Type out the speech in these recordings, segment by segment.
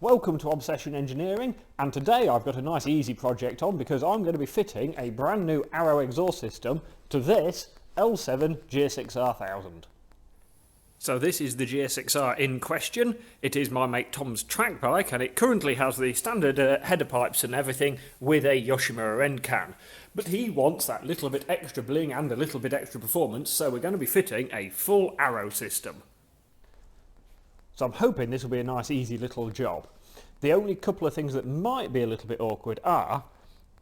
Welcome to Obsession Engineering, and today I've got a nice easy project on because I'm going to be fitting a brand new Arrow exhaust system to this L7 GSXR 1000. So this is the GSXR in question. It is my mate Tom's track bike, and it currently has the standard header pipes and everything with a Yoshimura end can. But he wants that little bit extra bling and a little bit extra performance, so we're going to be fitting a full Arrow system. So I'm hoping this will be a nice easy little job. The only couple of things that might be a little bit awkward are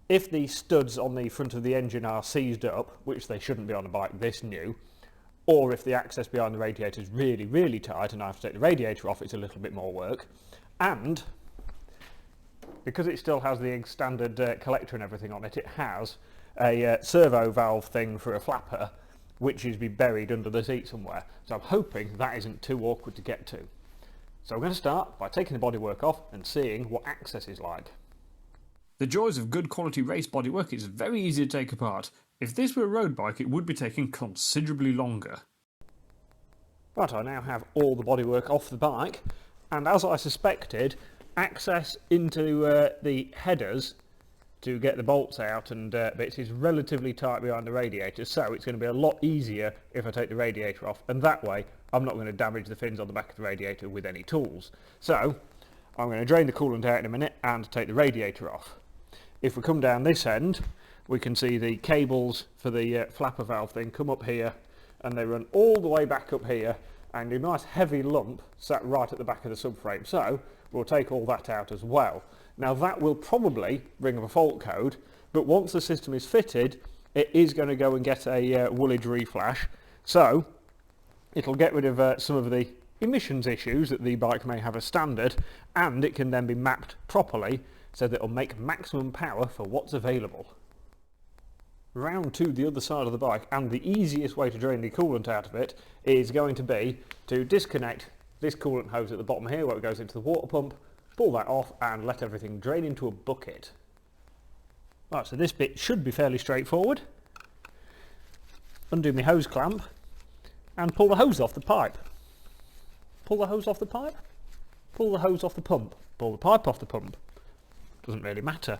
if the studs on the front of the engine are seized up, which they shouldn't be on a bike this new, or if the access behind the radiator is really tight and I have to take the radiator off, it's a little bit more work. And because it still has the standard collector and everything on it, it has a servo valve thing for a flapper which is buried under the seat somewhere. So I'm hoping that isn't too awkward to get to. So we're going to start by taking the bodywork off and seeing what access is like. The joys of good quality race bodywork is very easy to take apart. If this were a road bike, it would be taking considerably longer. Right, I now have all the bodywork off the bike, and as I suspected, access into the headers to get the bolts out and bits is relatively tight behind the radiator, so it's going to be a lot easier if I take the radiator off, and that way I'm not going to damage the fins on the back of the radiator with any tools. So I'm going to drain the coolant out in a minute and take the radiator off. If we come down this end, we can see the cables for the flapper valve thing come up here, and they run all the way back up here, and a nice heavy lump sat right at the back of the subframe, so we'll take all that out as well. Now that will probably bring up a fault code, but once the system is fitted, it is going to go and get a Woolich reflash, so it'll get rid of some of the emissions issues that the bike may have as standard, and it can then be mapped properly so that it'll make maximum power for what's available. Round to the other side of the bike, and the easiest way to drain the coolant out of it is going to be to disconnect this coolant hose at the bottom here where it goes into the water pump, pull that off and let everything drain into a bucket. Right, so this bit should be fairly straightforward. Undo my hose clamp and pull the hose off the pipe. Pull the hose off the pipe, pull the hose off the pump, pull the pipe off the pump. Doesn't really matter.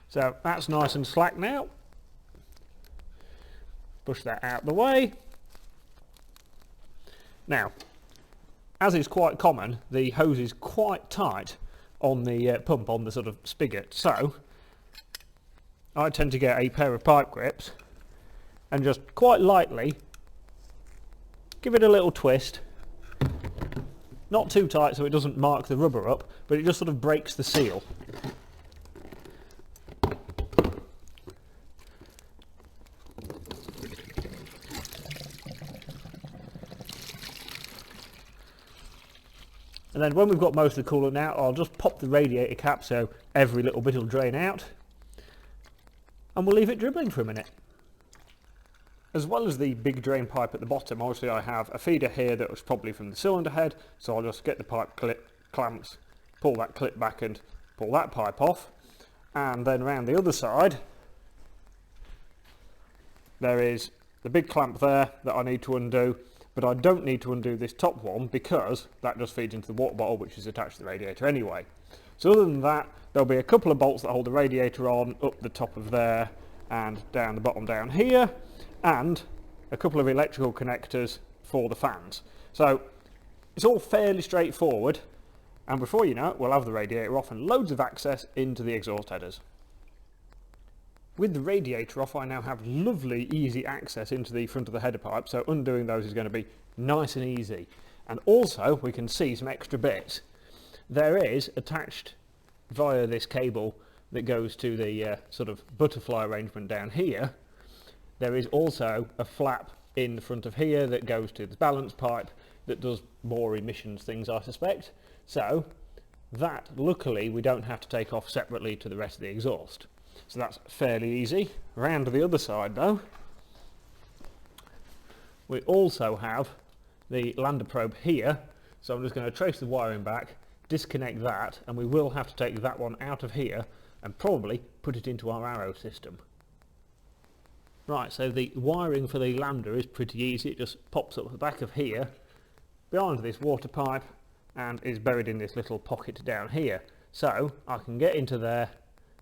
So that's nice and slack now. Push that out the way. Now, as is quite common, the hose is quite tight on the pump, on the sort of spigot, so I tend to get a pair of pipe grips and just quite lightly give it a little twist. Not too tight so it doesn't mark the rubber up, but it just sort of breaks the seal. And then when we've got most of the coolant out, I'll just pop the radiator cap so every little bit will drain out. And we'll leave it dribbling for a minute. As well as the big drain pipe at the bottom, obviously I have a feeder here that was probably from the cylinder head, so I'll just get the pipe clip clamps, pull that clip back and pull that pipe off. And then around the other side, there is the big clamp there that I need to undo. But I don't need to undo this top one because that just feeds into the water bottle which is attached to the radiator anyway. So other than that, there'll be a couple of bolts that hold the radiator on up the top of there and down the bottom down here, and a couple of electrical connectors for the fans. So it's all fairly straightforward, and before you know it, we'll have the radiator off and loads of access into the exhaust headers. With the radiator off, I now have lovely easy access into the front of the header pipe, so undoing those is going to be nice and easy. And also we can see some extra bits. There is attached via this cable that goes to the sort of butterfly arrangement down here, there is also a flap in the front of here that goes to the balance pipe that does more emissions things, I suspect. So that luckily we don't have to take off separately to the rest of the exhaust. So that's fairly easy. Round to the other side though, we also have the Lambda probe here, so I'm just going to trace the wiring back, disconnect that, and we will have to take that one out of here and probably put it into our Arrow system. Right, so the wiring for the Lambda is pretty easy. It just pops up the back of here, behind this water pipe, and is buried in this little pocket down here. So I can get into there,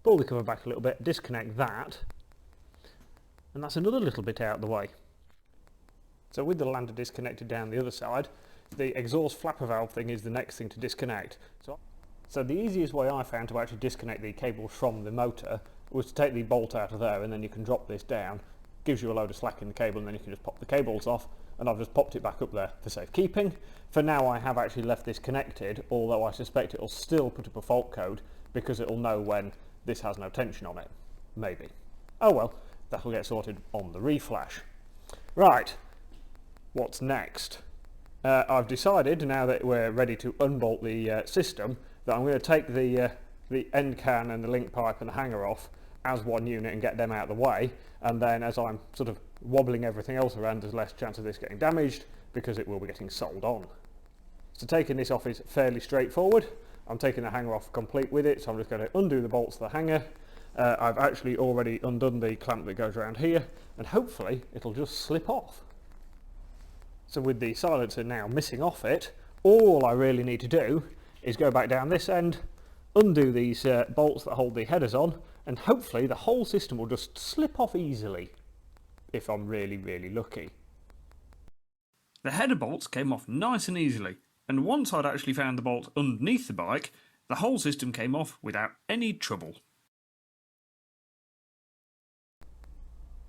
pull the cover back a little bit, disconnect that, and that's another little bit out of the way. So with the Lambda disconnected down the other side, the exhaust flapper valve thing is the next thing to disconnect. So the easiest way I found to actually disconnect the cables from the motor was to take the bolt out of there, and then you can drop this down, gives you a load of slack in the cable, and then you can just pop the cables off, and I've just popped it back up there for safekeeping. For now I have actually left this connected, although I suspect it will still put up a fault code because it will know when this has no tension on it. Maybe. Oh well, that'll get sorted on the reflash. Right, what's next? I've decided, now that we're ready to unbolt the system, that I'm going to take the end can and the link pipe and the hanger off as one unit and get them out of the way, and then as I'm sort of wobbling everything else around, there's less chance of this getting damaged because it will be getting soldered on. So taking this off is fairly straightforward. I'm taking the hanger off complete with it, so I'm just going to undo the bolts of the hanger. I've actually already undone the clamp that goes around here, and hopefully it'll just slip off. So with the silencer now missing off it, all I really need to do is go back down this end, undo these bolts that hold the headers on, and hopefully the whole system will just slip off easily, if I'm really, really lucky. The header bolts came off nice and easily, and once I'd actually found the bolt underneath the bike, the whole system came off without any trouble.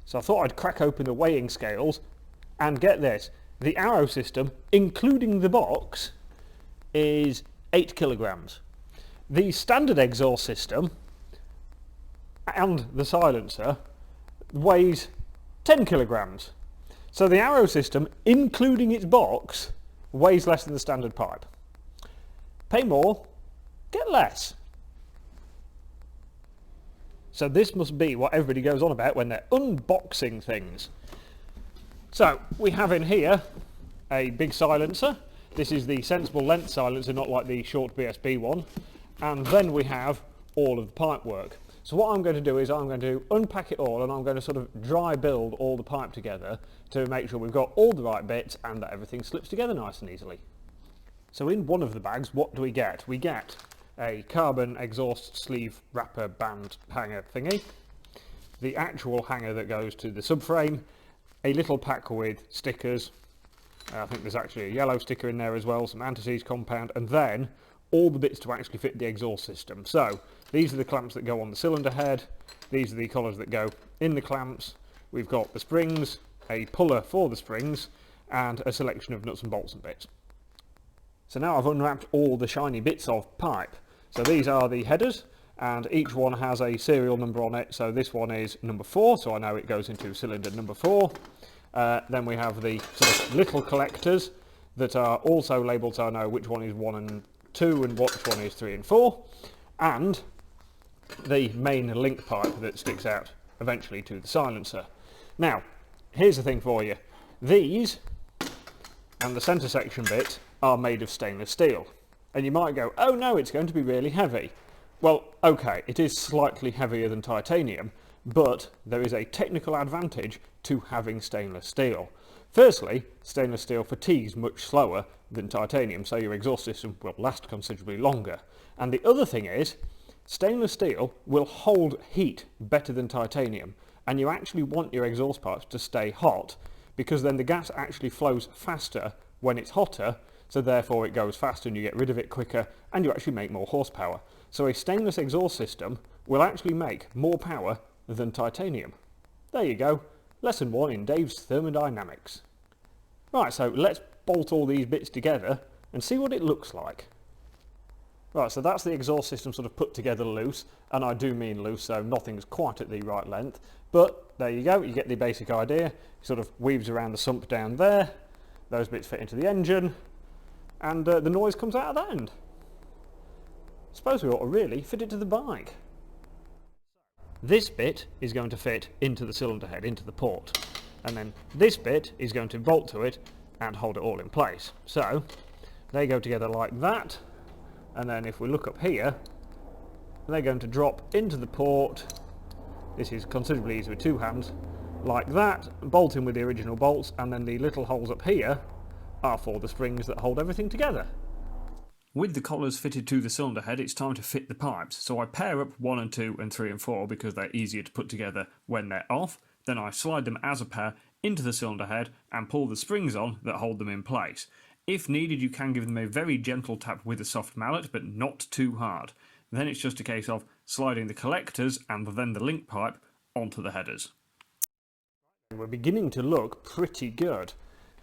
So I thought I'd crack open the weighing scales, and get this, the Arrow system, including the box, is 8 kilograms. The standard exhaust system and the silencer weighs 10 kilograms. So the Arrow system, including its box, weighs less than the standard pipe. Pay more, get less. So this must be what everybody goes on about when they're unboxing things. So we have in here a big silencer. This is the sensible length silencer, not like the short BSB one. And then we have all of the pipe work. So what I'm going to do is I'm going to unpack it all, and I'm going to sort of dry build all the pipe together to make sure we've got all the right bits and that everything slips together nice and easily. So in one of the bags, what do we get? We get a carbon exhaust sleeve wrapper band hanger thingy, the actual hanger that goes to the subframe, a little pack with stickers, I think there's actually a yellow sticker in there as well, some Antifreeze compound, and then all the bits to actually fit the exhaust system. So these are the clamps that go on the cylinder head, these are the collars that go in the clamps, we've got the springs, a puller for the springs, and a selection of nuts and bolts and bits. So now I've unwrapped all the shiny bits of pipe. So these are the headers, and each one has a serial number on it. So this one is number 4, so I know it goes into cylinder number 4. Then we have the sort of little collectors that are also labelled, so I know which one is 1 and 2 and which one is 3 and 4. And the main link pipe that sticks out eventually to the silencer. Now, here's the thing for you. These and the centre section bit are made of stainless steel. And you might go, oh no, it's going to be really heavy. Well, okay, it is slightly heavier than titanium, but there is a technical advantage to having stainless steel. Firstly, stainless steel fatigues much slower than titanium, so your exhaust system will last considerably longer. And the other thing is, stainless steel will hold heat better than titanium, and you actually want your exhaust pipes to stay hot, because then the gas actually flows faster when it's hotter, so therefore it goes faster and you get rid of it quicker, and you actually make more horsepower. So a stainless exhaust system will actually make more power than titanium. There you go, lesson 1 in Dave's thermodynamics. Right, so let's bolt all these bits together and see what it looks like. Right, so that's the exhaust system sort of put together loose, and I do mean loose, so nothing's quite at the right length, but there you go, you get the basic idea. It sort of weaves around the sump down there, those bits fit into the engine, and the noise comes out of that end. Suppose we ought to really fit it to the bike. This bit is going to fit into the cylinder head, into the port, and then this bit is going to bolt to it and hold it all in place. So they go together like that, and then if we look up here, they're going to drop into the port. This is considerably easier with 2 hands, like that, bolt in with the original bolts, and then the little holes up here are for the springs that hold everything together. With the collars fitted to the cylinder head, it's time to fit the pipes. So I pair up 1 and 2 and 3 and 4 because they're easier to put together when they're off. Then I slide them as a pair into the cylinder head and pull the springs on that hold them in place. If needed, you can give them a very gentle tap with a soft mallet, but not too hard. Then it's just a case of sliding the collectors and then the link pipe onto the headers. We're beginning to look pretty good.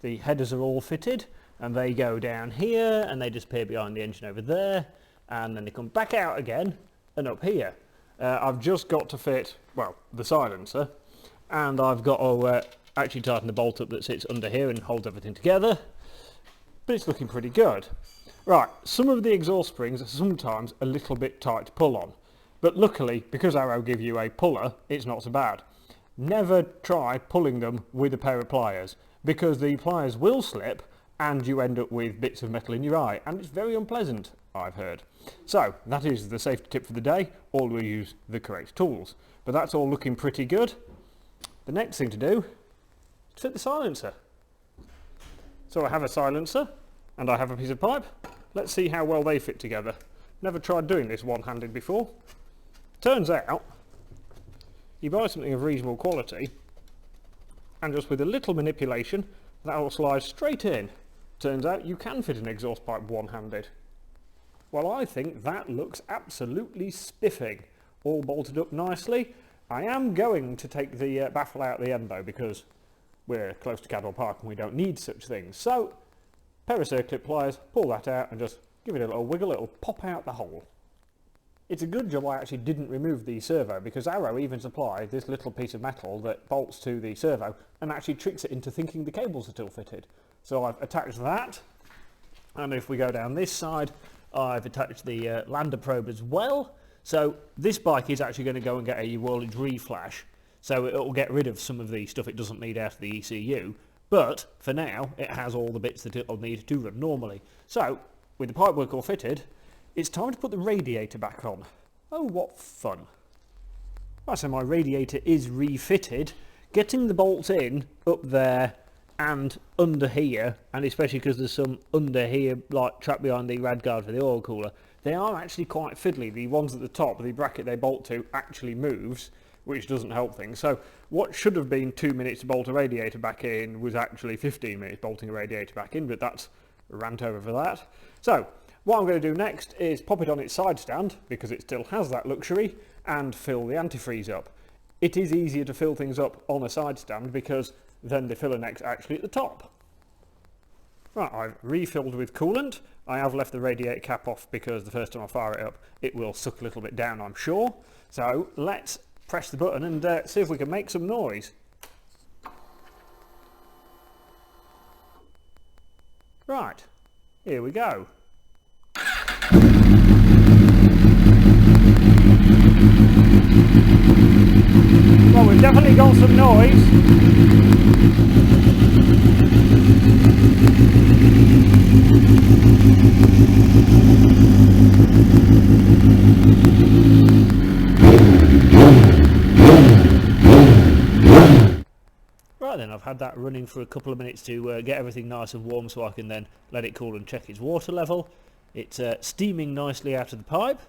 The headers are all fitted and they go down here and they disappear behind the engine over there, and then they come back out again and up here. I've just got to fit, well, the silencer, and I've got to actually tighten the bolt up that sits under here and holds everything together, but it's looking pretty good. Right, some of the exhaust springs are sometimes a little bit tight to pull on, but luckily, because Arrow give you a puller, it's not so bad. Never try pulling them with a pair of pliers, because the pliers will slip and you end up with bits of metal in your eye, and it's very unpleasant, I've heard. So, that is the safety tip for the day. Always use the correct tools. But that's all looking pretty good. The next thing to do is fit the silencer. So I have a silencer, and I have a piece of pipe. Let's see how well they fit together. Never tried doing this one-handed before. Turns out, you buy something of reasonable quality, and just with a little manipulation, that will slide straight in. Turns out you can fit an exhaust pipe one-handed. Well, I think that looks absolutely spiffing. All bolted up nicely. I am going to take the baffle out at the end though, because we're close to Cadwell Park and we don't need such things. So, pair of circlip pliers, pull that out and just give it a little wiggle, it'll pop out the hole. It's a good job I actually didn't remove the servo, because Arrow even supply this little piece of metal that bolts to the servo and actually tricks it into thinking the cables are still fitted. So I've attached that, and if we go down this side, I've attached the Lambda probe as well. So this bike is actually going to go and get a Woolich reflash, so it'll get rid of some of the stuff it doesn't need out of the ECU, but for now it has all the bits that it'll need to run normally. So with the pipework all fitted, it's time to put the radiator back on. Oh, what fun. Right, so my radiator is refitted. Getting the bolts in up there and under here, and especially because there's some under here like trapped behind the rad guard for the oil cooler, they are actually quite fiddly. The ones at the top, the bracket they bolt to actually moves, which doesn't help things. So what should have been 2 minutes to bolt a radiator back in was actually 15 minutes bolting a radiator back in, but that's a rant over for that. So what I'm going to do next is pop it on its side stand, because it still has that luxury, and fill the antifreeze up. It is easier to fill things up on a side stand because then the filler neck's actually at the top. Right, I've refilled with coolant. I have left the radiator cap off because the first time I fire it up it will suck a little bit down, I'm sure. So let's press the button and see if we can make some noise. Right, here we go. Well, we've definitely got some noise. Right then, I've had that running for a couple of minutes to get everything nice and warm so I can then let it cool and check its water level. It's steaming nicely out of the pipe,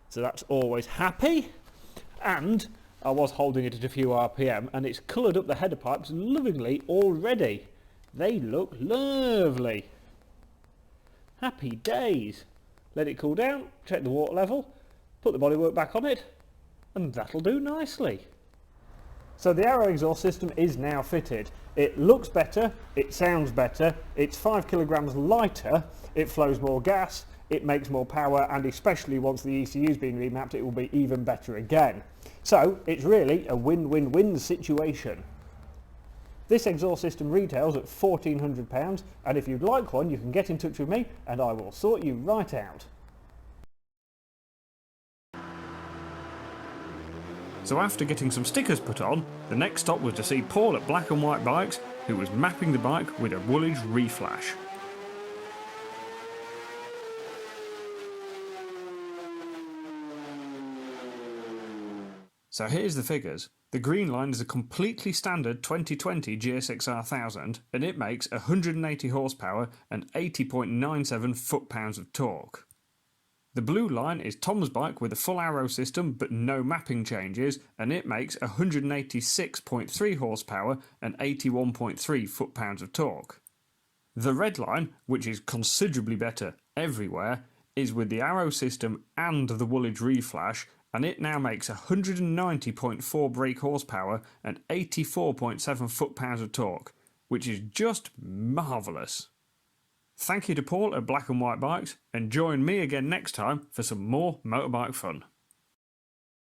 so that's always happy. And I was holding it at a few RPM and it's coloured up the header pipes lovingly already. They look lovely. Happy days. Let it cool down, check the water level, put the bodywork back on it, and that'll do nicely. So the Arrow exhaust system is now fitted. It looks better, it sounds better, it's 5 kilograms lighter, it flows more gas, it makes more power, and especially once the ECU's been remapped it will be even better again. So it's really a win-win-win situation. This exhaust system retails at £1,400, and if you'd like one you can get in touch with me and I will sort you right out. So after getting some stickers put on, the next stop was to see Paul at Black and White Bikes, who was mapping the bike with a Woolich reflash. So here's the figures. The green line is a completely standard 2020 GSXR 1000 and it makes 180 horsepower and 80.97 foot-pounds of torque. The blue line is Tom's bike with a full arrow system but no mapping changes and it makes 186.3 horsepower and 81.3 foot-pounds of torque. The red line, which is considerably better everywhere, is with the arrow system and the Woolich reflash and it now makes 190.4 brake horsepower and 84.7 foot-pounds of torque, which is just marvellous. Thank you to Paul at Black and White Bikes, and join me again next time for some more motorbike fun.